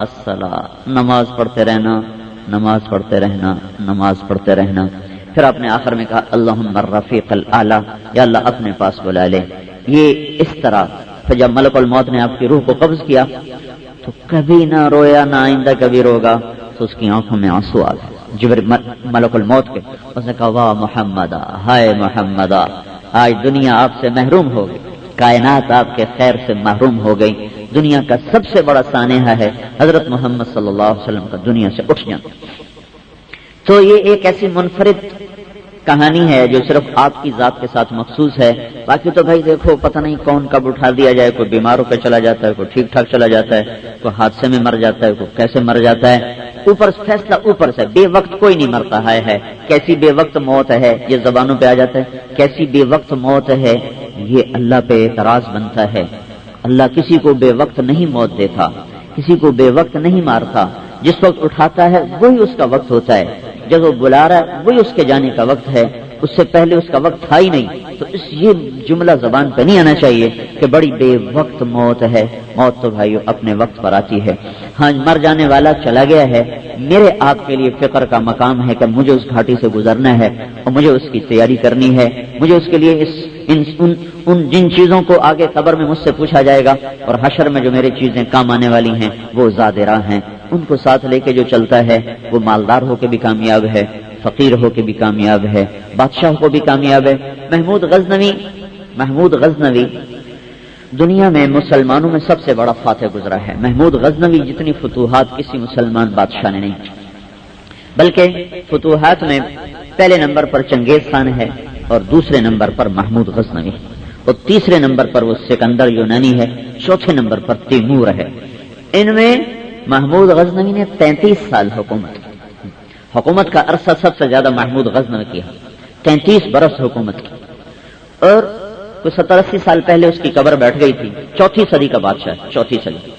الصلاۃ، نماز پڑھتے رہنا، نماز پڑھتے رہنا، نماز پڑھتے رہنا۔ پھر آپ نے آخر میں کہا اللہم الرفیق الاعلی، یا اللہ اپنے پاس بلا لے۔ یہ اس طرح پھر جب ملک الموت نے آپ کی روح کو قبض کیا تو کبھی نہ رویا، نہ آئندہ کبھی روگا، تو اس کی آنکھوں میں آنسو آ گئے ملک الموت کے۔ اس نے کہا واہ محمدہ، ہائے محمدہ، آج دنیا آپ سے محروم ہو گئی، کائنات آپ کے خیر سے محروم ہو گئی۔ دنیا کا سب سے بڑا سانحہ ہے حضرت محمد صلی اللہ علیہ وسلم کا دنیا سے اٹھ جانا۔ تو یہ ایک ایسی منفرد کہانی ہے جو صرف آپ کی ذات کے ساتھ مخصوص ہے۔ باقی تو بھائی دیکھو پتہ نہیں کون کب اٹھا دیا جائے، کوئی بیمار ہو کے چلا جاتا ہے، کوئی ٹھیک ٹھاک چلا جاتا ہے، کوئی حادثے میں مر جاتا ہے، کوئی کیسے مر جاتا ہے، اوپر فیصلہ اوپر سے۔ بے وقت کوئی نہیں مرتا ہے کیسی بے وقت موت ہے یہ زبانوں پہ آ جاتا ہے، کیسی بے وقت موت ہے یہ اللہ پہ اعتراض بنتا ہے۔ اللہ کسی کو بے وقت نہیں موت دیتا، کسی کو بے وقت نہیں مارتا۔ جس وقت اٹھاتا ہے وہی اس کا وقت ہوتا ہے، جب وہ بلا رہا ہے وہی اس کے جانے کا وقت ہے، اس سے پہلے اس کا وقت تھا ہی نہیں۔ تو یہ جملہ زبان پہ نہیں آنا چاہیے کہ بڑی بے وقت موت ہے۔ موت تو بھائیو اپنے وقت پر آتی ہے۔ ہاں مر جانے والا چلا گیا ہے، میرے آپ کے لیے فکر کا مقام ہے کہ مجھے اس گھاٹی سے گزرنا ہے اور مجھے اس کی تیاری کرنی ہے۔ مجھے اس کے لیے جن چیزوں کو آگے قبر میں مجھ سے پوچھا جائے گا اور حشر میں جو میری چیزیں کام آنے والی ہیں وہ زادرہ ہیں، ان کو ساتھ لے کے جو چلتا ہے وہ مالدار ہو کے بھی کامیاب ہے، فقیر ہو کے بھی کامیاب ہے، بادشاہ کو بھی کامیاب ہے۔ محمود غزنوی دنیا میں مسلمانوں میں سب سے بڑا فاتح گزرا ہے۔ محمود غزنوی جتنی فتوحات کسی مسلمان بادشاہ نے نہیں کی، بلکہ فتوحات میں پہلے نمبر پر چنگیز خان ہے اور دوسرے نمبر پر محمود غزنوی اور تیسرے نمبر پر وہ سکندر یونانی ہے، چوتھے نمبر پر تیمور ہے۔ ان میں محمود غزنوی نے 33 سال حکومت کا عرصہ سب سے زیادہ محمود غزنوی کیا، 33 برس حکومت کی، اور کوئی 70-80 سال پہلے اس کی قبر بیٹھ گئی تھی۔ چوتھی صدی کا بادشاہ، چوتھی صدی،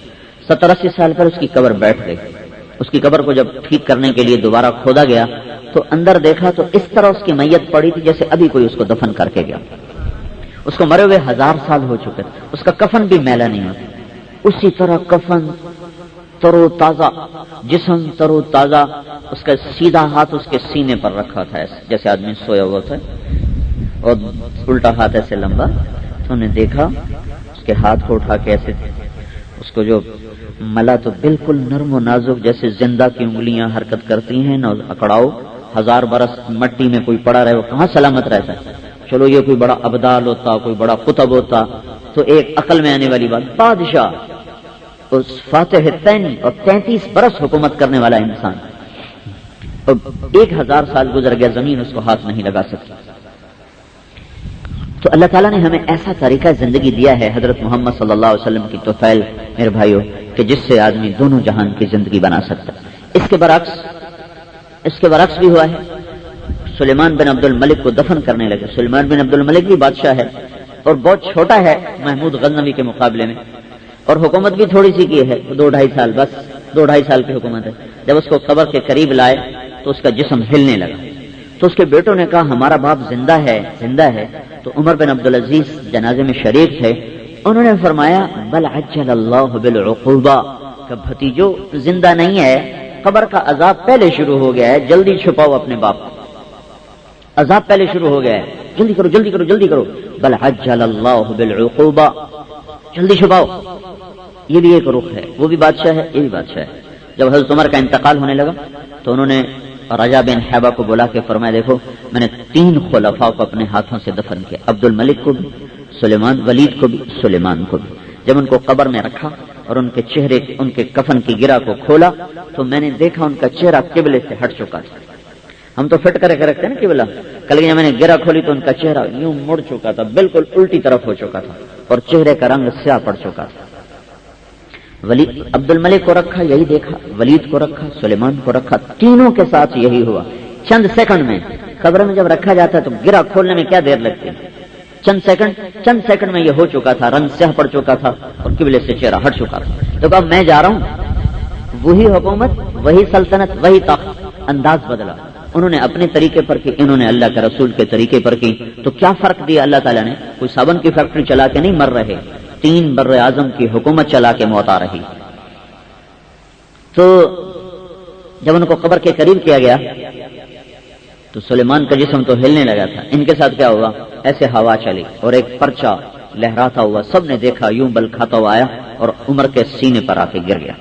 70-80 سال پر اس کی قبر بیٹھ گئی۔ اس کی قبر کو جب ٹھیک کرنے کے لیے دوبارہ کھودا گیا تو اندر دیکھا تو اس طرح اس کی میت پڑی تھی جیسے ابھی کوئی اس کو دفن کر کے گیا۔ اس کو مرے ہوئے 1000 سال ہو چکے، اس کا کفن بھی میلا نہیں ہوتا، اسی طرح کفن ترو تازہ، جسم ترو تازہ، اس کا سیدھا ہاتھ اس کے سینے پر رکھا تھا جیسے آدمی سویا ہوا تھا، اور الٹا ہاتھ ایسے لمبا۔ تو انہیں دیکھا اس کے ہاتھ کو اٹھا کے ایسے اس کو جو ملا تو بالکل نرم و نازک جیسے زندہ کی انگلیاں حرکت کرتی ہیں نہ اکڑاؤ۔ 1000 برس مٹی میں کوئی پڑا رہے وہ کہاں سلامت رہتا ہے؟ چلو یہ کوئی بڑا ابدال ہوتا، کوئی بڑا قطب ہوتا تو ایک عقل میں آنے والی بات، بادشاہ اس فاتح تین اور 33 برس حکومت کرنے والا انسان، اور 1000 سال گزر گیا زمین اس کو ہاتھ نہیں لگا سکتی۔ تو اللہ تعالیٰ نے ہمیں ایسا طریقہ زندگی دیا ہے حضرت محمد صلی اللہ علیہ وسلم کی توفیل میرے بھائیوں کہ جس سے آدمی دونوں جہان کی زندگی بنا سکتا ہے۔ اس کے برعکس بھی ہوا ہے۔ سلیمان بن عبد الملک کو دفن کرنے لگے۔ سلیمان بن عبد الملک بھی بادشاہ ہے اور بہت چھوٹا ہے محمود غزنوی کے مقابلے میں، اور حکومت بھی تھوڑی سی کی ہے، 2-2.5 سال، بس 2-2.5 سال کی حکومت ہے۔ جب اس کو قبر کے قریب لائے تو اس کا جسم ہلنے لگا، تو اس کے بیٹوں نے کہا ہمارا باپ زندہ ہے۔ تو عمر بن عبدالعزیز جنازے میں شریک تھے، انہوں نے فرمایا بل عجل اللہ بالعقوبہ، کہ بھتیجو زندہ نہیں ہے، قبر کا عذاب پہلے شروع ہو گیا ہے، جلدی چھپاؤ اپنے باپ کو، عذاب پہلے شروع ہو گیا ہے، جلدی کرو جلدی کرو جلدی کرو، بل عجل اللہ بالعقوبہ، جلدی چھپاؤ۔ یہ بھی ایک رخ ہے، وہ بھی بادشاہ ہے، یہ بھی بادشاہ ہے۔ جب حضرت عمر کا انتقال ہونے لگا تو انہوں نے رجا بن حیبہ کو بلا کے فرمایا دیکھو میں نے 3 خلفاء کو اپنے ہاتھوں سے دفن کیا، عبد الملک کو بھی، ولید کو بھی، سلیمان کو بھی۔ جب ان کو قبر میں رکھا اور ان کے چہرے، ان کے کفن کی گرہ کو کھولا تو میں نے دیکھا ان کا چہرہ قبلے سے ہٹ چکا تھا۔ ہم تو فٹ کرے کے رکھتے ہیں نا قبلہ، کل جب میں نے گرہ کھولی تو ان کا چہرہ یوں مڑ چکا تھا، بالکل الٹی طرف ہو چکا تھا اور چہرے کا رنگ سیاہ پڑ چکا تھا۔ عبد الملک کو رکھا، یہی دیکھا، ولید کو رکھا، سلیمان کو رکھا، تینوں کے ساتھ یہی ہوا۔ چند سیکنڈ میں قبر میں جب رکھا جاتا ہے تو گرہ کھولنے میں کیا دیر لگتی ہے؟ چند سیکنڈ میں یہ ہو چکا تھا، رنگ سیاہ پڑ چکا تھا اور قبلے سے چہرہ ہٹ چکا تھا۔ تو اب میں جا رہا ہوں، وہی حکومت، وہی سلطنت، وہی تخت، انداز بدلا، انہوں نے اپنے طریقے پر کی، انہوں نے اللہ کے رسول کے طریقے پر کی۔ تو کیا فرق دیا اللہ تعالیٰ نے؟ کوئی صابن کی فیکٹری چلا کے نہیں مر رہے، 3 بر اعظم کی حکومت چلا کے موت آ رہی۔ تو جب ان کو قبر کے قریب کیا گیا تو سلیمان کا جسم تو ہلنے لگا تھا، ان کے ساتھ کیا ہوا، ایسے ہوا چلی اور ایک پرچہ لہراتا ہوا، سب نے دیکھا، یوں بل کھاتا ہوا آیا اور عمر کے سینے پر آ کے گر گیا۔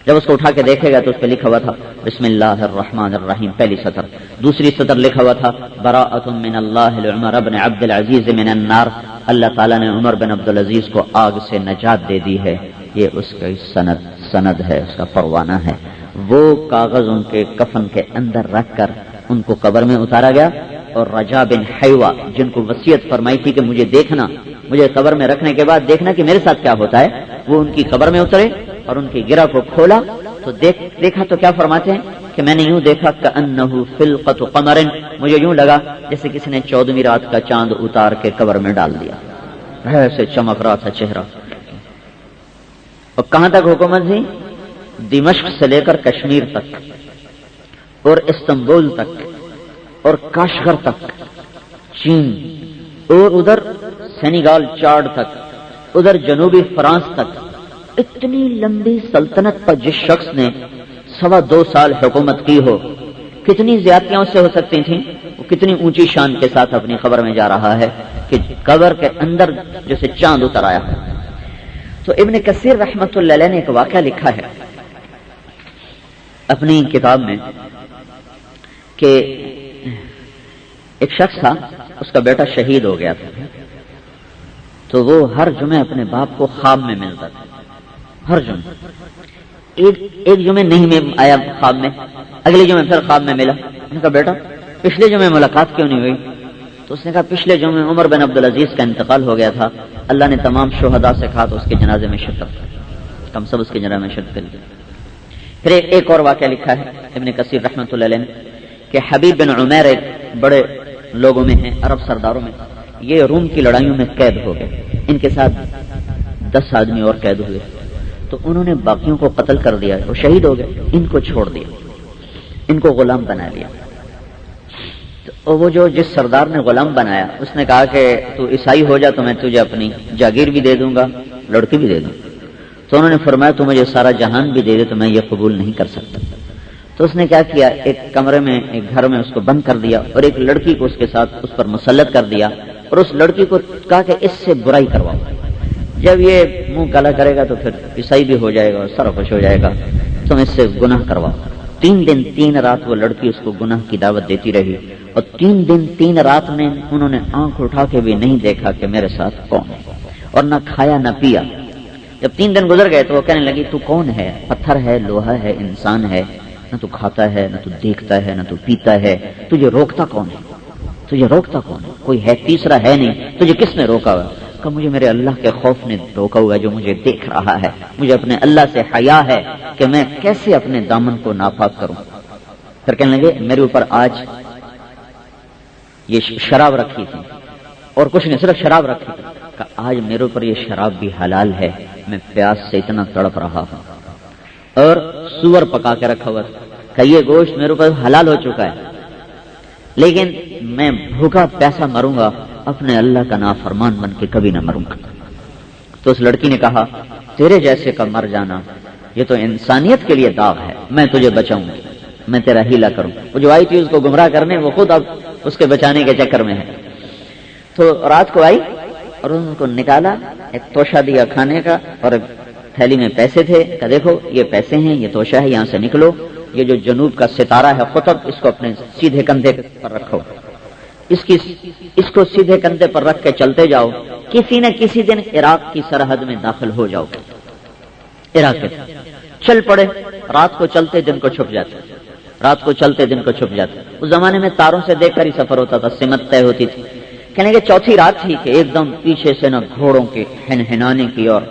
جب اس کو اٹھا کے دیکھے گا تو اس پہ لکھا ہوا تھا بسم اللہ الرحمن الرحیم، پہلی سطر، دوسری سطر لکھا ہوا تھا براءۃ من اللہ لعمر بن عبد العزیز من النار، اللہ تعالیٰ نے عمر بن عبد العزیز کو آگ سے نجات دے دی ہے۔ یہ اس کی سند ہے، اس کا پروانہ ہے۔ وہ کاغذ ان کے کفن کے اندر رکھ کر ان کو قبر میں اتارا گیا، اور رجا بن حیوہ جن کو وصیت فرمائی تھی کہ مجھے دیکھنا، مجھے قبر میں رکھنے کے بعد دیکھنا کہ میرے ساتھ کیا ہوتا ہے، وہ ان کی قبر میں اترے اور ان کی گرہ کو کھولا تو دیکھا تو کیا فرماتے ہیں کہ میں نے یوں دیکھا کأنہ فلقۃ قمر، مجھے یوں لگا جیسے کسی نے 14ویں رات کا چاند اتار کے قبر میں ڈال دیا، ایسے چمک رہا تھا چہرہ۔ اور کہاں تک حکومت تھی؟ دمشق سے لے کر کشمیر تک اور استنبول تک اور کاشغر تک، چین، اور ادھر سینیگال چاڈ تک، ادھر جنوبی فرانس تک۔ اتنی لمبی سلطنت پر جس شخص نے 2.25 سال حکومت کی ہو، کتنی زیادتیاں اس سے ہو سکتی تھیں، وہ کتنی اونچی شان کے ساتھ اپنی قبر میں جا رہا ہے کہ قبر کے اندر جیسے چاند اتر آیا۔ تو ابن کثیر رحمۃ اللہ علیہ نے ایک واقعہ لکھا ہے اپنی کتاب میں کہ ایک شخص تھا، اس کا بیٹا شہید ہو گیا تھا، تو وہ ہر جمعے اپنے باپ کو خواب میں ملتا تھا، ہر جمعے۔ ایک جمعے نہیں میں آیا خواب میں، اگلے جمعے پھر خواب میں ملا۔ ان کا بیٹا پچھلے جمعے ملاقات کیوں نہیں ہوئی؟ تو اس نے کہا پچھلے جمعے عمر بن عبد العزیز کا انتقال ہو گیا تھا، اللہ نے تمام شہداء سے کہا تو اس کے جنازے میں شرکت، ہم سب اس کے جنازے میں شرکت کر۔ پھر ایک اور واقعہ لکھا ہے ابن کثیر رحمۃ اللہ علیہ نے کہ حبیب بن عمیر ایک بڑے لوگوں میں ہیں، عرب سرداروں میں، یہ روم کی لڑائیوں میں قید ہو گئے، ان کے ساتھ 10 آدمی اور قید ہوئے، تو انہوں نے باقیوں کو قتل کر دیا، وہ شہید ہو گئے، ان کو چھوڑ دیا، ان کو غلام بنا لیا۔ تو وہ جس سردار نے غلام بنایا اس نے کہا کہ تو عیسائی ہو جا تو میں تجھے اپنی جاگیر بھی دے دوں گا، لڑکی بھی دے دوں۔ تو انہوں نے فرمایا تو مجھے سارا جہان بھی دے دے تو میں یہ قبول نہیں کر سکتا۔ تو اس نے کیا کیا، ایک کمرے میں، ایک گھر میں اس کو بند کر دیا اور ایک لڑکی کو اس کے ساتھ اس پر مسلط کر دیا، اور اس لڑکی کو کہا کہ اس سے برائی کرواؤ، جب یہ منہ کالا کرے گا تو پھر عیسائی بھی ہو جائے گا اور سر خوش ہو جائے گا، تم اس سے گناہ کرواؤ۔ 3 دن 3 رات وہ لڑکی اس کو گناہ کی دعوت دیتی رہی، اور 3 دن 3 رات میں انہوں نے آنکھ اٹھا کے بھی نہیں دیکھا کہ میرے ساتھ کون ہے، اور نہ کھایا نہ پیا۔ جب 3 دن گزر گئے تو وہ کہنے لگی تو کون ہے، پتھر ہے، لوہا ہے، انسان ہے، نہ تو کھاتا ہے، نہ تو دیکھتا ہے، نہ تو پیتا ہے، تجھے روکتا کون ہے، تجھے روکتا کون ہے، کوئی ہے تیسرا ہے نہیں، تجھے کس نے روکا ہوا؟ کہ مجھے میرے اللہ کے خوف نے روکا ہوا ہے جو مجھے دیکھ رہا ہے، مجھے اپنے اللہ سے حیا ہے کہ میں کیسے اپنے دامن کو ناپاک کروں۔ پھر کہنے لگے میرے اوپر آج یہ شراب رکھی تھی، اور کچھ نہیں، صرف شراب رکھی تھی، کہ آج میرے اوپر یہ شراب بھی حلال ہے، میں پیاس سے اتنا تڑپ رہا ہوں، اور سور پکا کے رکھا ہوا تھا کہ یہ گوشت میرے اوپر حلال ہو چکا ہے، لیکن میں بھوکا پیاسا مروں گا، اپنے اللہ کا نافرمان بن کے کبھی نہ مروں گا۔ تو اس لڑکی نے کہا تیرے جیسے کا مر جانا یہ تو انسانیت کے لیے داغ ہے، میں تجھے بچاؤں گی، میں تیرا ہیلا کروں۔ وہ جو آئی تھی اس کو گمراہ کرنے، وہ خود اب اس کے بچانے کے چکر میں ہے۔ تو رات کو آئی اور ان کو نکالا، ایک توشہ دیا کھانے کا، اور تھیلی میں پیسے تھے، کہ دیکھو یہ پیسے ہیں، یہ توشہ ہے، یہاں سے نکلو، یہ جو جنوب کا ستارہ ہے قطب، اس کو اپنے سیدھے کندھے پر رکھو، اس کو سیدھے کندھے پر رکھ کے چلتے جاؤ، کسی نہ کسی دن عراق کی سرحد میں داخل ہو جاؤ گے۔ عراق کے چل پڑے، رات کو چلتے دن کو چھپ جاتے، رات کو چلتے دن کو چھپ جاتے۔ اس زمانے میں تاروں سے دیکھ کر ہی سفر ہوتا تھا، سمت طے ہوتی تھی۔ کہنے کہ چوتھی رات تھی کہ ایک دم پیچھے سے نہ گھوڑوں کے ہنہنانے کی اور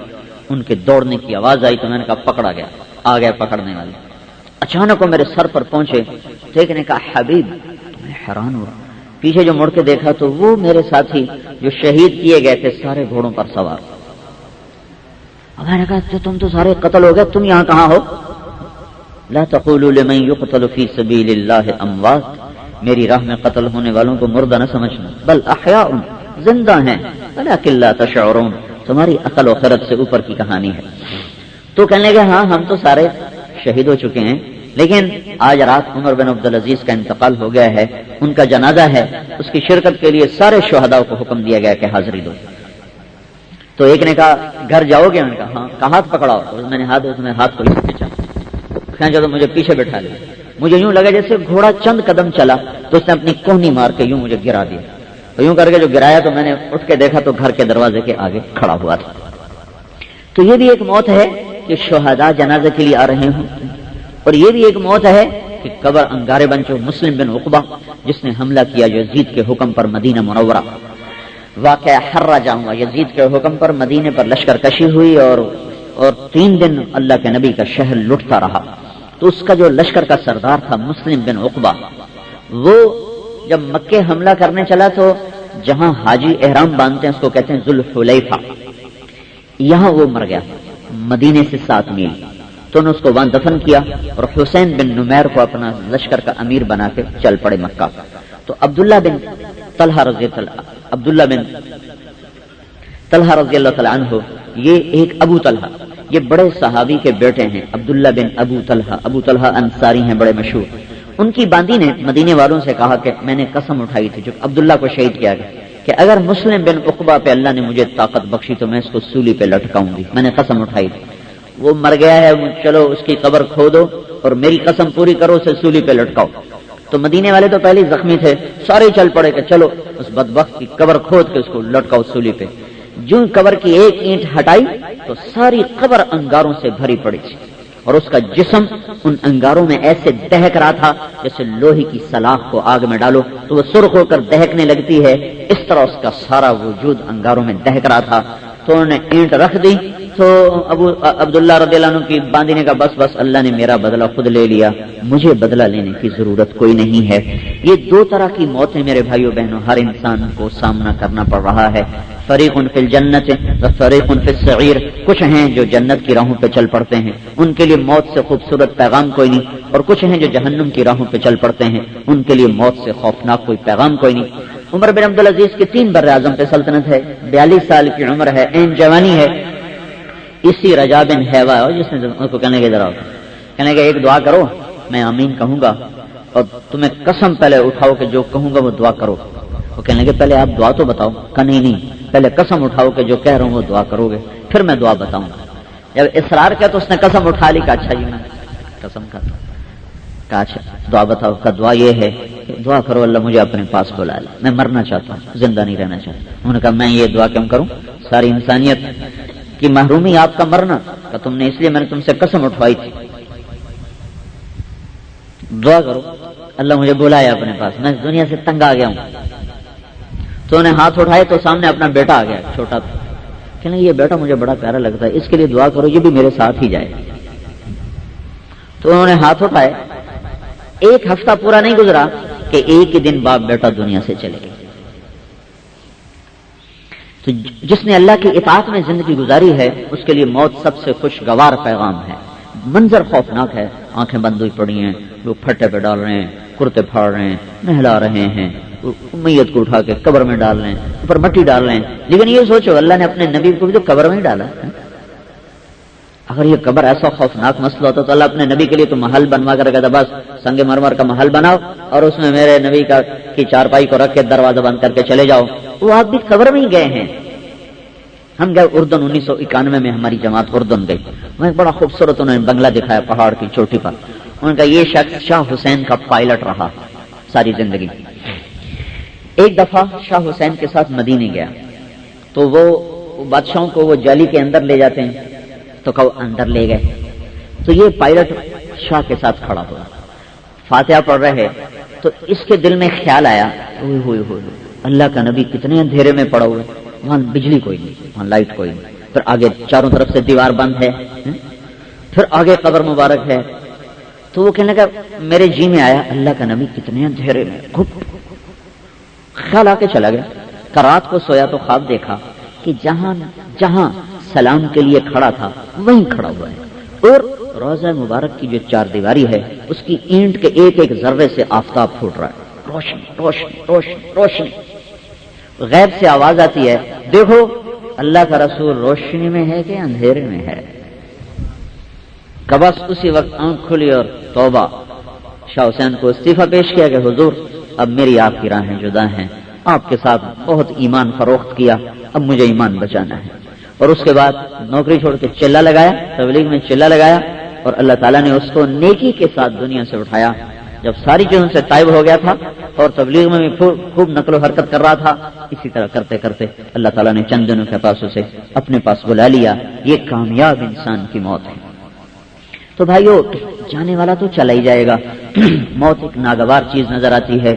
ان کے دوڑنے کی آواز آئی، تو میں نے کہا پکڑا گیا، آ گیا پکڑنے والے۔ اچانک وہ میرے سر پر پہنچے، دیکھنے کا حبیب، میں حیران ہوا، پیچھے جو مڑ کے دیکھا تو وہ میرے ساتھی جو شہید کیے گئے تھے سارے گھوڑوں پر سوار۔ میں نے کہا تم تو سارے قتل ہو گئے، تم یہاں کہاں ہو؟ لا تقولوا لمن يقتل في سبيل الله اموات، میری راہ میں قتل ہونے والوں کو مردہ نہ سمجھنا، بل احیاء، زندہ ہیں، ولکن لا تشعرون، تمہاری عقل و خرد سے اوپر کی کہانی ہے۔ تو کہنے لگے ہاں ہم تو سارے شہید ہو چکے ہیں، لیکن آج رات عمر بن عبدالعزیز کا انتقال ہو گیا ہے، ان کا جنازہ ہے، اس کی شرکت کے لیے سارے شہداء کو حکم دیا گیا کہ حاضری دو۔ تو ایک نے کہا گھر جاؤ گے؟ میں نے کہا ہاں۔ کہا ہاتھ پکڑاؤ، میں نے ہاتھ کو کھینچا، کھینچا تو مجھے پیچھے بٹھا لیا۔ مجھے یوں لگا جیسے گھوڑا چند قدم چلا تو اس نے اپنی کوہنی مار کے یوں مجھے گرا دیا، تو یوں کر کے جو گرایا تو میں نے اٹھ کے دیکھا تو گھر کے دروازے کے آگے کھڑا ہوا تھا۔ تو یہ بھی ایک موت ہے کہ شہداء جنازے کے لیے آ رہے ہوں، اور یہ بھی ایک موت ہے کہ قبر انگارے بن چکے۔ مسلم بن عقبہ جس نے حملہ کیا یزید کے حکم پر مدینہ منورہ، واقعہ حرہ ہوا، یزید کے حکم پر مدینے پر لشکر کشی ہوئی اور 3 دن اللہ کے نبی کا شہر لٹتا رہا۔ تو اس کا جو لشکر کا سردار تھا مسلم بن عقبہ، وہ جب مکے حملہ کرنے چلا تو جہاں حاجی احرام باندھتے ہیں اس کو کہتے ہیں ذوالحلیفہ، یہاں وہ مر گیا مدینے سے 7 میل۔ تو انہوں نے اس کو وہاں دفن کیا اور حسین بن نمیر کو اپنا لشکر کا امیر بنا کے چل پڑے مکہ۔ تو عبداللہ بن طلحہ رضی اللہ تعالیٰ عنہ، یہ ایک ابو طلحہ، یہ بڑے صحابی کے بیٹے ہیں، عبداللہ بن ابو طلحہ انصاری ہیں، بڑے مشہور۔ ان کی باندی نے مدینے والوں سے کہا کہ میں نے قسم اٹھائی تھی جب عبداللہ کو شہید کیا گیا کہ اگر مسلم بن عقبہ پہ اللہ نے مجھے طاقت بخشی تو میں اس کو سولی پہ لٹکاؤں گی، میں نے قسم اٹھائی تھی۔ وہ مر گیا ہے، چلو اس کی قبر کھودو اور میری قسم پوری کرو، اسے سولی پہ لٹکاؤ۔ تو مدینے والے تو پہلے زخمی تھے، سارے چل پڑے کہ چلو اس بدبخت کی قبر کھود کے اس کو لٹکاؤ سولی پہ۔ جو قبر کی ایک اینٹ ہٹائی تو ساری قبر انگاروں سے بھری پڑی تھی، اور اس کا جسم ان انگاروں میں ایسے دہک رہا تھا جیسے لوہے کی سلاخ کو آگ میں ڈالو تو وہ سرخ ہو کر دہکنے لگتی ہے، اس طرح اس کا سارا وجود انگاروں میں دہک رہا تھا۔ تو انہوں نے اینٹ رکھ دی تو عبداللہ رضی اللہ عنہ کی باندی نے کہا بس اللہ نے میرا بدلہ خود لے لیا، مجھے بدلہ لینے کی ضرورت کوئی نہیں ہے۔ یہ 2 طرح کی موتیں میرے بھائیو بہنوں ہر انسان کو سامنا کرنا پڑ رہا ہے، فریق فی الجنت و فریق فی السعیر۔ کچھ ہیں جو جنت کی راہوں پہ چل پڑتے ہیں، ان کے لیے موت سے خوبصورت پیغام کوئی نہیں، اور کچھ ہیں جو جہنم کی راہوں پہ چل پڑتے ہیں، ان کے لیے موت سے خوفناک کوئی پیغام کوئی نہیں۔ عمر بن عبدالعزیز کی 3 بر اعظم پہ سلطنت ہے، 42 سال کی عمر ہے، عین جوانی ہے۔ اسی رجا بن حیوہ جس نے ان کو کہنے کے ذرا کہنے کہ ایک دعا کرو، میں آمین کہوں گا اور تمہیں قسم پہلے اٹھاؤ کہ جو کہوں گا وہ دعا کرو۔ وہ کہنے لگے پہلے آپ دعا تو بتاؤ۔ کہا نہیں، پہلے قسم اٹھاؤ کہ جو کہہ رہا ہوں وہ دعا کرو گے، پھر میں دعا بتاؤں گا۔ جب اصرار کیا تو اس نے قسم اٹھا لی۔ کہا اچھا جی میں قسم کھاتا ہوں۔ کہا اچھا دعا بتاؤ۔ کا دعا یہ ہے کہ دعا کرو اللہ مجھے اپنے پاس بلا لے، میں مرنا چاہتا ہوں، زندہ نہیں رہنا چاہتا۔ انہوں نے کہا میں یہ دعا کیوں کروں، ساری انسانیت کی محرومی آپ کا مرنا کہ تم نے، اس لیے میں نے تم سے قسم اٹھوائی تھی۔ دعا کرو اللہ مجھے بلایا اپنے پاس، میں اس دنیا سے تنگ آ گیا ہوں۔ تو انہیں ہاتھ اٹھائے تو سامنے اپنا بیٹا آ گیا، چھوٹا تھا۔ کہنے یہ بیٹا مجھے بڑا پیارا لگتا ہے، اس کے لیے دعا کرو یہ بھی میرے ساتھ ہی جائے۔ تو انہوں نے ہاتھ اٹھائے، 1 ہفتہ پورا نہیں گزرا کہ ایک ہی دن بعد بیٹا دنیا سے چلے گئے۔ تو جس نے اللہ کی اطاعت میں زندگی گزاری ہے اس کے لیے موت سب سے خوشگوار پیغام ہے۔ منظر خوفناک ہے، آنکھیں بند ہوئی پڑی ہیں، لوگ پھٹے پہ ڈال رہے ہیں، کرتے پھاڑ رہے ہیں، نہلا رہے ہیں، میت کو اٹھا کے قبر میں ڈال رہے ہیں، اوپر مٹی ڈال رہے ہیں۔ لیکن یہ سوچو اللہ نے اپنے نبی کو بھی تو قبر میں ہی ڈالا۔ اگر یہ قبر ایسا خوفناک مسئلہ ہوتا تو اللہ اپنے نبی کے لیے تو محل بنوا کر کہتا بس سنگ مرمر کا محل بناؤ اور اس میں میرے نبی کی چارپائی کو رکھ کے دروازہ بند کر کے چلے جاؤ۔ وہ آپ بھی قبر میں ہی گئے ہیں۔ ہم گئے اردن، 1991 میں ہماری جماعت اردن گئی، وہاں ایک بڑا خوبصورت انہوں نے بنگلہ دکھایا پہاڑ کی چوٹی پر۔ ان کا یہ شخص شاہ حسین کا پائلٹ رہا ساری زندگی۔ ایک دفعہ شاہ حسین کے ساتھ مدینے گیا تو وہ بادشاہوں کو وہ جالی کے اندر لے جاتے ہیں تو کہو اندر لے گئے، تو یہ پائلٹ شاہ کے ساتھ کھڑا ہوا، فاتحہ پڑھ رہے تو اس کے دل میں خیال آیا ہوئے اللہ کا نبی کتنے اندھیرے میں پڑا ہوئے، وہاں بجلی کوئی نہیں، وہاں لائٹ کوئی نہیں، پھر آگے چاروں طرف سے دیوار بند ہے، پھر آگے قبر مبارک ہے۔ تو وہ کہنے لگا میرے جی میں آیا اللہ کا نبی کتنے اندھیرے میں، خیال آ کے چلا گیا۔ رات کو سویا تو خواب دیکھا کہ جہاں سلام کے لیے کھڑا تھا وہیں کھڑا ہوا ہے، اور روضہ مبارک کی جو 4 دیواری ہے اس کی اینٹ کے ایک ایک ذرے سے آفتاب پھوٹ رہا ہے، روشنی روشنی روشنی روشنی۔ غیب سے آواز آتی ہے دیکھو اللہ کا رسول روشنی میں ہے کہ اندھیرے میں ہے۔ کہ بس اسی وقت آنکھ کھلی اور توبہ، شاہ حسین کو استعفیٰ پیش کیا کہ حضور اب میری آپ کی راہیں جدا ہیں، آپ کے ساتھ بہت ایمان فروخت کیا، اب مجھے ایمان بچانا ہے۔ اور اس کے بعد نوکری چھوڑ کے چلہ لگایا، تبلیغ میں چلہ لگایا، اور اللہ تعالیٰ نے اس کو نیکی کے ساتھ دنیا سے اٹھایا۔ جب ساری چیزوں سے تائب ہو گیا تھا اور تبلیغ میں بھی خوب نقل و حرکت کر رہا تھا، اسی طرح کرتے کرتے اللہ تعالیٰ نے چند دنوں کے پاس اسے اپنے پاس بلا لیا۔ یہ کامیاب انسان کی موت ہے۔ تو بھائیو، جانے والا تو چلا ہی جائے گا، موت ایک ناگوار چیز نظر آتی ہے۔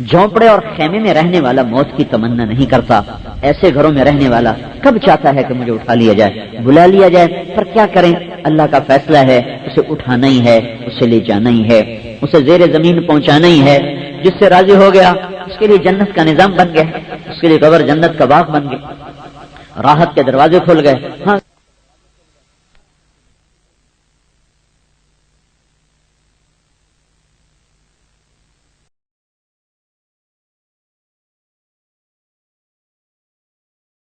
جھونپڑے اور خیمے میں رہنے والا موت کی تمنا نہیں کرتا، ایسے گھروں میں رہنے والا کب چاہتا ہے کہ مجھے اٹھا لیا جائے، بلا لیا جائے، پر کیا کریں، اللہ کا فیصلہ ہے، اسے اٹھانا ہی ہے، اسے لے جانا ہی ہے، اسے زیر زمین پہنچانا ہی ہے۔ جس سے راضی ہو گیا اس کے لیے جنت کا نظام بن گیا، اس کے لیے قبر جنت کا باغ بن گیا، راحت کے دروازے کھل گئے۔ ہاں